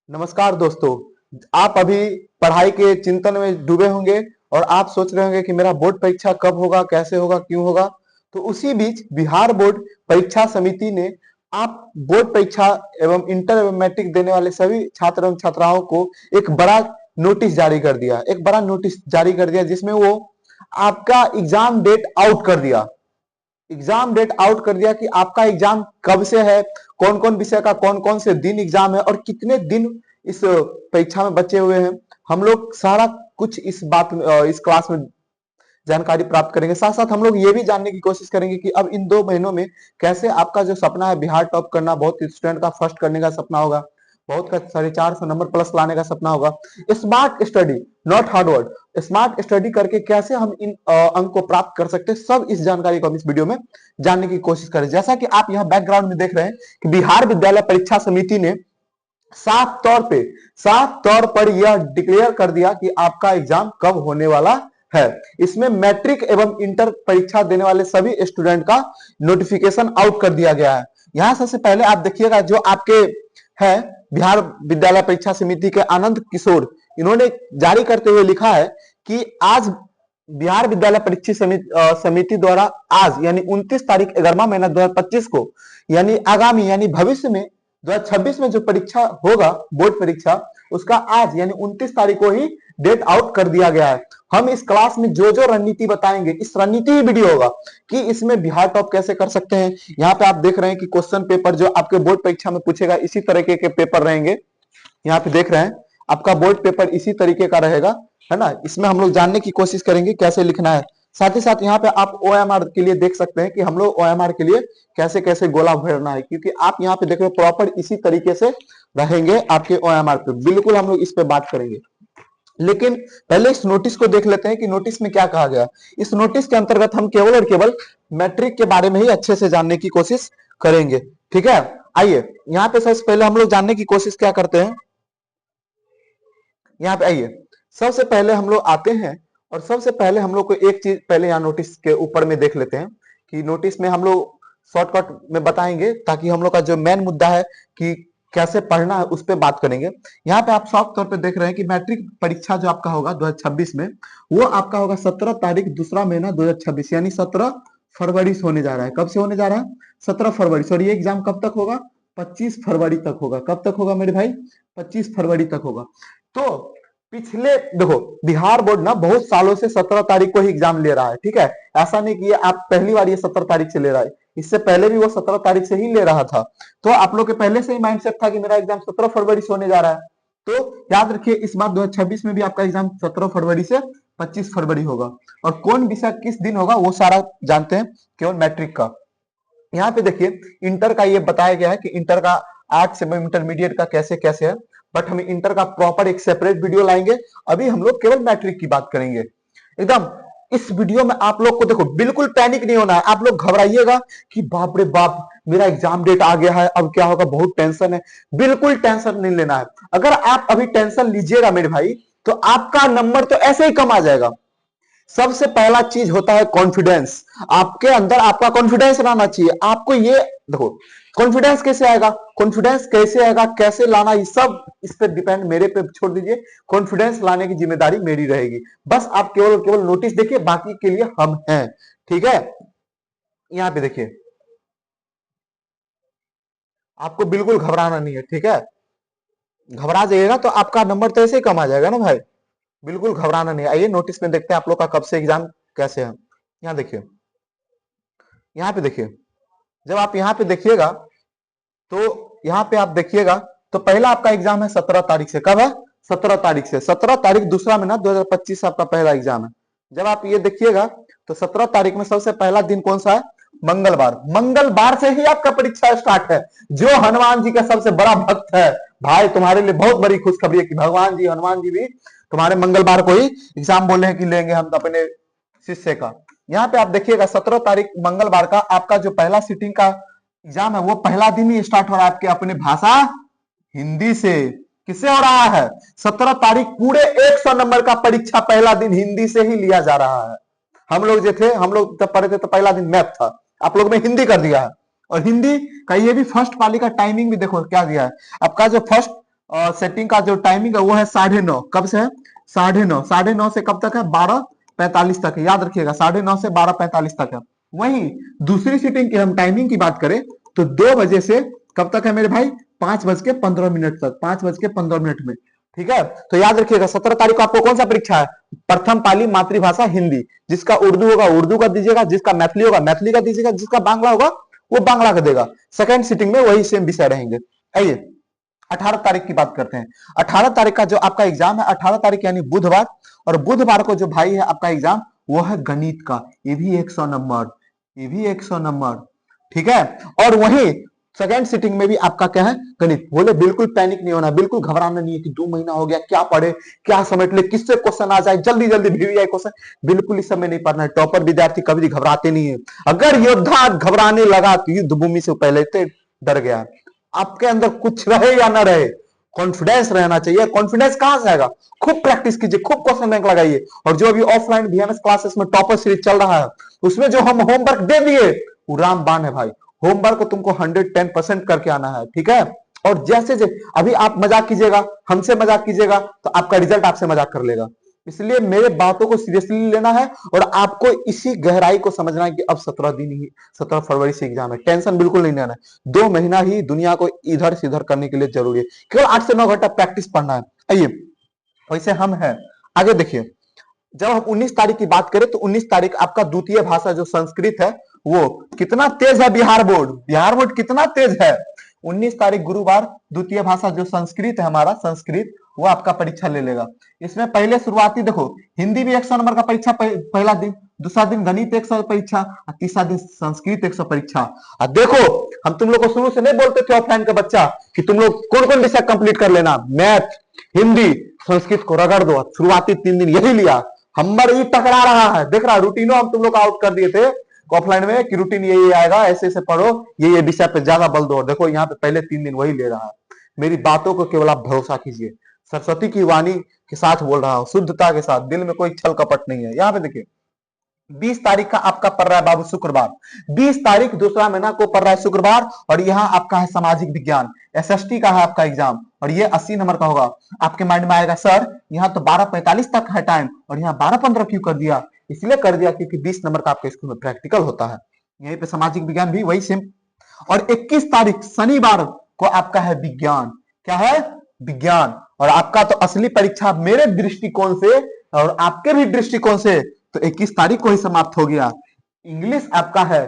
नमस्कार दोस्तों। आप अभी पढ़ाई के चिंतन में डूबे होंगे और आप सोच रहे होंगे कि मेरा बोर्ड परीक्षा कब होगा, कैसे होगा, क्यों होगा। तो उसी बीच बिहार बोर्ड परीक्षा समिति ने आप बोर्ड परीक्षा एवं इंटर एवं मैट्रिक देने वाले सभी छात्र एवं छात्राओं को एक बड़ा नोटिस जारी कर दिया, जिसमें वो आपका एग्जाम डेट आउट कर दिया कि आपका एग्जाम कब से है, कौन कौन विषय का कौन कौन से दिन एग्जाम है और कितने दिन इस परीक्षा में बचे हुए हैं। हम लोग सारा कुछ इस क्लास में जानकारी प्राप्त करेंगे। साथ साथ हम लोग ये भी जानने की कोशिश करेंगे कि अब इन 2 महीनों में कैसे आपका जो सपना है बिहार टॉप करना, बहुत स्टूडेंट का फर्स्ट करने का सपना होगा, बहुत का 450 नंबर प्लस लाने का सपना होगा। Smart study not Harvard, smart study करके कैसे हम इन अंक को प्राप्त कर सकते हैं, सब इस जानकारी को हम इस वीडियो में जानने की कोशिश करें। जैसा कि आप यहाँ बैकग्राउंड में देख रहे हैं कि बिहार विद्यालय परीक्षा समिति ने साफ तौर पर यह डिक्लेयर कर दिया कि आपका एग्जाम कब होने वाला है। इसमें मैट्रिक एवं इंटर परीक्षा देने वाले सभी स्टूडेंट का नोटिफिकेशन आउट कर दिया गया है। यहां सबसे पहले आप देखिएगा, जो आपके है बिहार विद्यालय परीक्षा समिति के आनंद किशोर, इन्होंने जारी करते हुए लिखा है कि आज बिहार विद्यालय परीक्षा समिति द्वारा आज यानी 29 तारीख 11वां महीना 2025 को, यानी आगामी यानी भविष्य में 2026 में जो परीक्षा होगा बोर्ड परीक्षा, उसका आज यानी 29 तारीख को ही डेट आउट कर दिया गया है। हम इस क्लास में जो जो रणनीति बताएंगे, इस रणनीति वीडियो होगा कि इसमें बिहार टॉप कैसे कर सकते हैं। यहाँ पे आप देख रहे हैं कि क्वेश्चन पेपर जो आपके बोर्ड परीक्षा में पूछेगा इसी तरीके के पेपर रहेंगे। यहाँ पे देख रहे हैं आपका बोर्ड पेपर इसी तरीके का रहेगा, है ना। इसमें हम लोग जानने की कोशिश करेंगे कैसे लिखना है। साथ ही साथ यहाँ पे आप ओएमआर के लिए देख सकते हैं कि हम लोग ओएमआर के लिए कैसे कैसे गोला भरना है, क्योंकि आप यहाँ पे देख रहे हो प्रॉपर इसी तरीके से रहेंगे आपके ओएमआर पे। बिल्कुल हम लोग इस पे बात करेंगे, लेकिन पहले इस नोटिस को देख लेते हैं कि नोटिस में क्या कहा गया। इस नोटिस के अंतर्गत हम केवल और केवल मैट्रिक के बारे में ही अच्छे से जानने की कोशिश करेंगे, ठीक है। आइए यहाँ पे सबसे पहले हम लोग जानने की कोशिश क्या करते हैं, यहाँ पे आइए सबसे पहले हम लोग आते हैं और सबसे पहले हम लोग को एक चीज पहले यहाँ नोटिस के ऊपर में देख लेते हैं कि नोटिस में हम लोग शॉर्टकट में बताएंगे ताकि हम लोग का जो मेन मुद्दा है कि कैसे पढ़ना है उस पर बात करेंगे। यहाँ पे आप साफ तौर पे देख रहे हैं कि मैट्रिक परीक्षा जो आपका होगा 2026 में, वो आपका होगा 17 तारीख 2रा महीना 2026 यानी 17 फरवरी से होने जा रहा है। कब से होने जा रहा है? 17 फरवरी से। और ये एग्जाम कब तक होगा? 25 फरवरी तक होगा। कब तक होगा मेरे भाई? 25 फरवरी तक होगा। तो पिछले देखो, बिहार बोर्ड ना बहुत सालों से 17 तारीख को ही एग्जाम ले रहा है, ठीक है। ऐसा नहीं कि आप पहली बार ये 17 तारीख से ले रहा है, इससे पहले भी वो 17 तारीख से ही ले रहा था। तो आप लोग के पहले से ही माइंडसेट था कि मेरा एग्जाम 17 फरवरी से होने जा रहा है। तो याद रखिए इस बार 2026 में भी आपका एग्जाम 17 फरवरी से 25 फरवरी होगा। और कौन विषय किस दिन होगा वो सारा जानते हैं, केवल मैट्रिक का। यहाँ पे देखिए इंटर का ये बताया गया है कि इंटर का आर्ट्स से इंटरमीडिएट का कैसे कैसे है, बट हम इंटर का प्रॉपर एक सेपरेट वीडियो लाएंगे। अभी हम लोग केवल मैट्रिक की बात करेंगे। एकदम इस वीडियो में आप लोग को देखो बिल्कुल पैनिक नहीं होना है। आप लोग घबराइएगा कि बाप रे बाप मेरा एग्जाम डेट आ गया है, अब क्या होगा, बहुत टेंशन है। बिल्कुल टेंशन नहीं लेना है। अगर आप अभी टेंशन लीजिएगा मेरे भाई, तो आपका नंबर तो ऐसे ही कम आ जाएगा। सबसे पहला चीज होता है कॉन्फिडेंस। आपके अंदर आपका कॉन्फिडेंस रहना चाहिए। आपको ये देखो कॉन्फिडेंस कैसे आएगा, कैसे लाना, ये सब इस पे डिपेंड, मेरे पे छोड़ दीजिए। कॉन्फिडेंस लाने की जिम्मेदारी मेरी रहेगी। बस आप केवल केवल नोटिस देखिए, बाकी के लिए हम हैं, ठीक है। यहाँ पे देखिए आपको बिल्कुल घबराना नहीं है, ठीक है। घबरा जाइएगा तो आपका नंबर तो ऐसे ही कम आ जाएगा ना भाई। बिल्कुल घबराना नहीं। आइए नोटिस में देखते हैं आप लोग का कब से एग्जाम कैसे है। यहाँ देखिए, यहाँ पे देखिए, जब आप यहाँ पे देखिएगा तो यहाँ पे आप देखिएगा तो पहला आपका एग्जाम है 17 तारीख से। कब है? 17 तारीख से। 17 तारीख 2रा महीना 2025 आपका पहला एग्जाम है। जब आप ये देखिएगा तो 17 तारीख में सबसे पहला दिन कौन सा है? मंगलवार। मंगलवार से ही आपका परीक्षा स्टार्ट है। जो हनुमान जी का सबसे बड़ा भक्त है भाई, तुम्हारे लिए बहुत बड़ी खुशखबरी है कि भगवान जी हनुमान जी भी तुम्हारे मंगलवार को ही एग्जाम बोले हैं कि लेंगे हम अपने शिष्य का। यहाँ पे आप देखिएगा 17 तारीख मंगलवार का आपका जो पहला सिटिंग का एग्जाम है वो पहला दिन ही स्टार्ट हो रहा है आपके अपने भाषा हिंदी से। किससे हो रहा है? 17 तारीख पूरे 100 नंबर का परीक्षा पहला दिन हिंदी से ही लिया जा रहा है। हम लोग जो थे, हम लोग जब पढ़े थे तो पहला दिन मैथ था, आप लोग ने हिंदी कर दिया है। और हिंदी का ये भी फर्स्ट पाली का टाइमिंग भी देखो क्या दिया है। आपका जो फर्स्ट सेटिंग का जो टाइमिंग है वो है 9:30। कब से है? 9:30। 9:30 से कब तक है? 12:45 तक है। याद रखिएगा 9:30 से 12:45 तक है। वहीं दूसरी सीटिंग की हम टाइमिंग की बात करें तो 2 बजे से कब तक है मेरे भाई? 5:15 तक। 5:15 में। ठीक है, तो याद रखिएगा 17 तारीख को आपको कौन सा परीक्षा है? प्रथम पाली मातृभाषा हिंदी। जिसका उर्दू होगा उर्दू का दीजिएगा, जिसका मैथिली होगा मैथिली का दीजिएगा, जिसका बांग्ला होगा वो बांग्ला का देगा। सेकंड सीटिंग में वही सेम विषय रहेंगे। आइए 18 तारीख की बात करते हैं। 18 तारीख का जो आपका एग्जाम है, 18 तारीख यानी बुधवार, और बुधवार को जो भाई है आपका एग्जाम वो है गणित का। ये भी 100 नंबर, ये भी 100 नंबर। ठीक है, और वहीं सेकेंड सिटिंग में भी आपका क्या है? गणित। बोले बिल्कुल पैनिक नहीं होना, बिल्कुल घबराना नहीं है कि 2 महीना हो गया, क्या पढ़े, क्या समझ ले, किससे क्वेश्चन आ जाए, जल्दी जल्दी वीवीआई क्वेश्चन। बिल्कुल इस समय नहीं पढ़ना है। टॉपर विद्यार्थी कभी घबराते नहीं है। अगर योद्धा घबराने लगा तो युद्ध भूमि से पहले से डर गया। आपके अंदर कुछ रहे या ना रहे, कॉन्फिडेंस रहना चाहिए। कॉन्फिडेंस कहां से आएगा? खूब प्रैक्टिस कीजिए, खूब क्वेश्चन बैंक लगाइए। और जो अभी ऑफलाइन बीएमएस क्लासेस में टॉपर सीरीज चल रहा है उसमें जो हम होमवर्क दे दिए वो रामबाण है भाई। होमवर्क को तुमको 110% करके आना है। ठीक है, और जैसे अभी आप मजाक कीजिएगा, हमसे मजाक कीजिएगा तो आपका रिजल्ट आपसे मजाक कर लेगा। इसलिए मेरे बातों को सीरियसली लेना है और आपको इसी गहराई को समझना है कि अब 17 दिन ही, 17 फरवरी से एग्जाम है। टेंशन बिल्कुल नहीं लेना है। 2 महीना ही दुनिया को इधर से इधर करने के लिए जरूरी है। केवल 8 से 9 घंटा प्रैक्टिस पढ़ना है। आइए वैसे हम है आगे देखिए। जब हम 19 तारीख की बात करें तो 19 तारीख आपका द्वितीय भाषा जो संस्कृत है वो कितना तेज है? बिहार बोर्ड, बिहार बोर्ड कितना तेज है? 19 तारीख गुरुवार द्वितीय भाषा जो संस्कृत है हमारा, संस्कृत, वो आपका परीक्षा ले लेगा। इसमें पहले शुरुआती देखो, हिंदी भी 100 नंबर का परीक्षा पहला दिन, दूसरा दिन गणित 100 परीक्षा, और तीसरा दिन संस्कृत 100 परीक्षा। और देखो हम तुम लोग को शुरू से नहीं बोलते थे ऑफलाइन का बच्चा कि तुम लोग कौन कौन विषय कंप्लीट कर लेना, मैथ, हिंदी, संस्कृत को रगड़ दो। शुरुआती 3 दिन यही लिया। नंबर ही टकरा रहा है, देख रहा रूटीनो हम तुम लोग आउट कर दिए थे ऑफलाइन में कि रूटीन ये आएगा, ऐसे ऐसे पढ़ो, ये विषय पे ज्यादा बल दो। देखो यहाँ पे पहले 3 दिन वही ले रहा है। मेरी बातों को केवल आप भरोसा कीजिए। सरस्वती की वाणी के साथ बोल रहा हूं, शुद्धता के साथ, दिल में कोई छल कपट नहीं है। यहाँ पे देखिए 20 तारीख का आपका पड़ रहा है बाबू शुक्रवार। 20 तारीख दूसरा महीना को पड़ रहा है शुक्रवार, और यहाँ आपका है सामाजिक विज्ञान, एसएसटी का है आपका एग्जाम, और ये 80 नंबर का होगा। आपके माइंड में आएगा सर यहाँ तो 12:45 तक है टाइम और यहाँ 12:15 क्यों कर दिया? इसलिए कर दिया क्योंकि 20 नंबर का आपके स्कूल में प्रैक्टिकल होता है। यहीं पे सामाजिक विज्ञान भी वही सेम। और 21 तारीख शनिवार को आपका है विज्ञान। क्या है? विज्ञान। और आपका तो असली परीक्षा मेरे दृष्टिकोण से और आपके भी दृष्टिकोण से तो 21 तारीख को ही समाप्त हो गया। इंग्लिश आपका है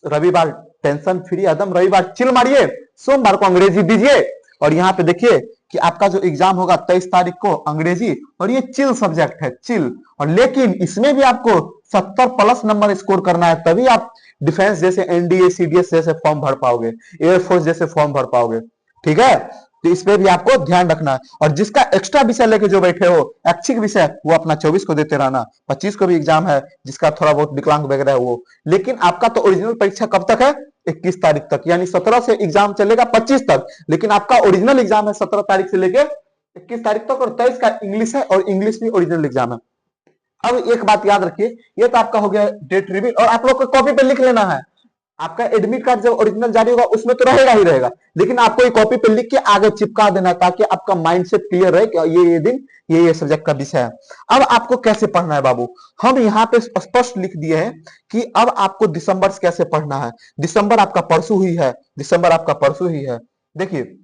रविवार टेंशन फ्री एकदम, रविवार चिल मारिए, सोमवार को अंग्रेजी दीजिए। और यहाँ पे देखिए कि आपका जो एग्जाम होगा 23 तारीख को अंग्रेजी, और ये चिल सब्जेक्ट है, चिल। और लेकिन इसमें भी आपको 70 प्लस नंबर स्कोर करना है, तभी आप डिफेंस जैसे एनडीए सीडीएस जैसे फॉर्म भर पाओगे, एयरफोर्स जैसे फॉर्म भर पाओगे। ठीक है, तो इस पे भी आपको ध्यान रखना है। और जिसका एक्स्ट्रा विषय लेके जो बैठे हो ऐच्छिक विषय, वो अपना 24 को देते रहना। 25 को भी एग्जाम है, जिसका थोड़ा बहुत विकलांग वगैरह है वो। लेकिन आपका तो ओरिजिनल परीक्षा कब तक है? 21 तारीख तक, यानी 17 से एग्जाम चलेगा 25 तक, लेकिन आपका ओरिजिनल एग्जाम है 17 तारीख से लेके 21 तारीख तक। और 23 का इंग्लिश है, और इंग्लिश भी ओरिजिनल एग्जाम है। अब एक बात याद रखिए, ये तो आपका हो गया डेट रिवील, और आप लोग को कॉपी पे लिख लेना है। आपका एडमिट कार्ड जब ओरिजिनल जारी होगा उसमें तो रहेगा ही रहेगा, लेकिन आपको एक कॉपी पे लिख के आगे चिपका देना, ताकि आपका माइंडसेट क्लियर रहे कि ये दिन ये सब्जेक्ट का विषय है। अब आपको कैसे पढ़ना है बाबू, हम यहाँ पे स्पष्ट लिख दिए हैं कि अब आपको दिसंबर से कैसे पढ़ना है। दिसंबर आपका परसों ही है, दिसंबर आपका परसों ही है। देखिए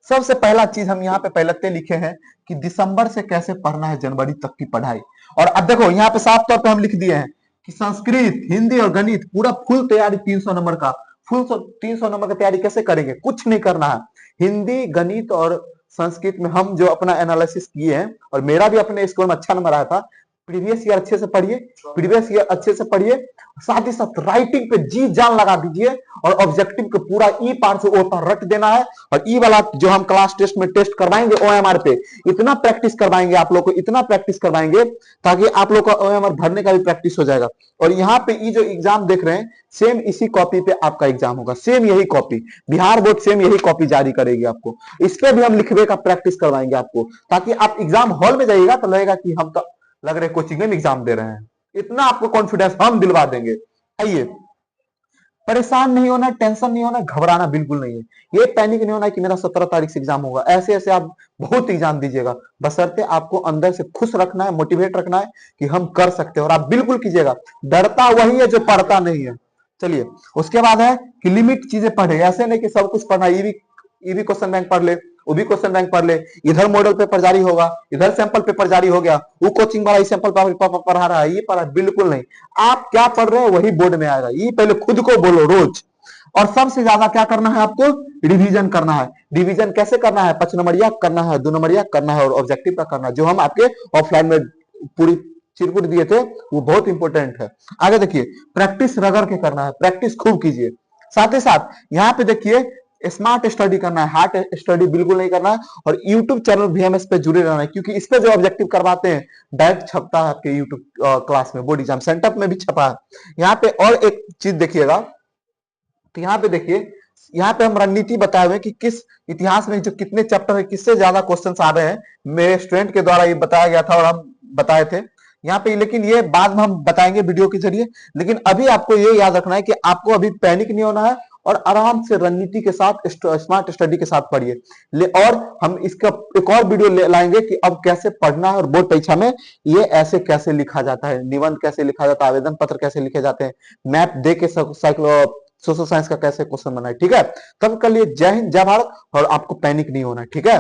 सबसे पहला चीज हम यहाँ पे पहले लिखे हैं कि दिसंबर से कैसे पढ़ना है जनवरी तक की पढ़ाई। और अब देखो यहाँ पे साफ तौर पे हम लिख दिए हैं कि संस्कृत, हिंदी और गणित पूरा फुल तैयारी 300 नंबर का, फुल 300 नंबर का तैयारी कैसे करेंगे? कुछ नहीं करना है। हिंदी, गणित और संस्कृत में हम जो अपना एनालिसिस किए हैं, और मेरा भी अपने स्कोर में अच्छा नंबर आया था। प्रीवियस ईयर अच्छे से पढ़िए, प्रीवियस ईयर अच्छे से पढ़िए, साथ ही साथ राइटिंग पे जी जान लगा दीजिए, और ऑब्जेक्टिव को पूरा ई पार से ओ पार रट देना है। और ई वाला जो हम क्लास टेस्ट में टेस्ट करवाएंगे ओएमआर पे, इतना प्रैक्टिस करवाएंगे आप लोग को, इतना प्रैक्टिस करवाएंगे ताकि आप लोग का ओएमआर भरने का भी प्रैक्टिस हो जाएगा। और यहाँ पे ये जो एग्जाम देख रहे हैं सेम इसी कॉपी पे आपका एग्जाम होगा, सेम यही कॉपी, बिहार बोर्ड सेम यही कॉपी जारी करेगी आपको। इस पे भी हम लिखने का प्रैक्टिस करवाएंगे आपको, ताकि आप एग्जाम हॉल में जाइएगा तो लगेगा कि हम तो लग रहे कोचिंग में एग्जाम दे रहे हैं। इतना आपको कॉन्फिडेंस हम दिलवा देंगे। आइए परेशान नहीं होना, टेंशन नहीं होना, घबराना बिल्कुल नहीं है। ये पैनिक नहीं होना है कि मेरा 17 तारीख से एग्जाम होगा। ऐसे ऐसे आप बहुत एग्जाम दीजिएगा, बशर्ते आपको अंदर से खुश रखना है, मोटिवेट रखना है कि हम कर सकते हैं, और आप बिल्कुल कीजिएगा। डरता वही है जो पढ़ता नहीं है। चलिए, उसके बाद है कि लिमिट चीजें पढ़े। ऐसे नहीं कि सब कुछ पढ़ना, ये भी क्वेश्चन बैंक पढ़ ले, वो भी क्वेश्चन बैंक पढ़ ले, इधर मॉडल पेपर जारी होगा, इधर सैंपल पेपर जारी हो गया, वो कोचिंग वाला सैंपल पेपर पढ़ा रहा है, ये पढ़ा, बिल्कुल नहीं। आप क्या पढ़ रहे हो वही बोर्ड में आएगा, ये पहले खुद को बोलो रोज। और सबसे ज्यादा क्या करना है आपको, रिवीजन करना है। रिवीजन कैसे करना है, 5 नंबरिया करना है, 2 नंबरिया करना है, और ऑब्जेक्टिव का करना है, जो हम आपके ऑफलाइन में पूरी चिरकुट दिए थे, वो बहुत इंपॉर्टेंट है। आगे देखिए, प्रैक्टिस रगड़ के करना है, प्रैक्टिस खूब कीजिए। साथ ही साथ यहाँ पे देखिए, स्मार्ट स्टडी करना है, हार्ड स्टडी बिल्कुल नहीं करना है। और यूट्यूब चैनल VMS पे जुड़े रहना है, क्योंकि इस पे जो ऑब्जेक्टिव करवाते हैं डायरेक्ट छपता है आपके यूट्यूब क्लास में, बोर्ड एग्जाम सेंटर में भी छपा है। यहाँ पे और एक चीज देखिएगा, तो यहाँ पे देखिए, यहाँ पे हम रणनीति बताए हुए कि किस इतिहास में जो कितने चैप्टर है, किससे ज्यादा क्वेश्चंस आ रहे हैं। मेरे स्टूडेंट के द्वारा ये बताया गया था और हम बताए थे यहाँ पे, लेकिन ये बाद में हम बताएंगे वीडियो के जरिए। लेकिन अभी आपको ये याद रखना है कि आपको अभी पैनिक नहीं होना है, और आराम से रणनीति के साथ, स्मार्ट स्टडी के साथ पढ़िए। और हम इसका एक और वीडियो लाएंगे कि अब कैसे पढ़ना है, और बोर्ड परीक्षा में ये ऐसे कैसे लिखा जाता है, निबंध कैसे लिखा जाता है, आवेदन पत्र कैसे लिखे जाते हैं, मैप दे के सोशल साइंस का कैसे क्वेश्चन बनाए। ठीक है, तब कर लिए। जय हिंद, जय भारत, और आपको पैनिक नहीं होना है। ठीक है।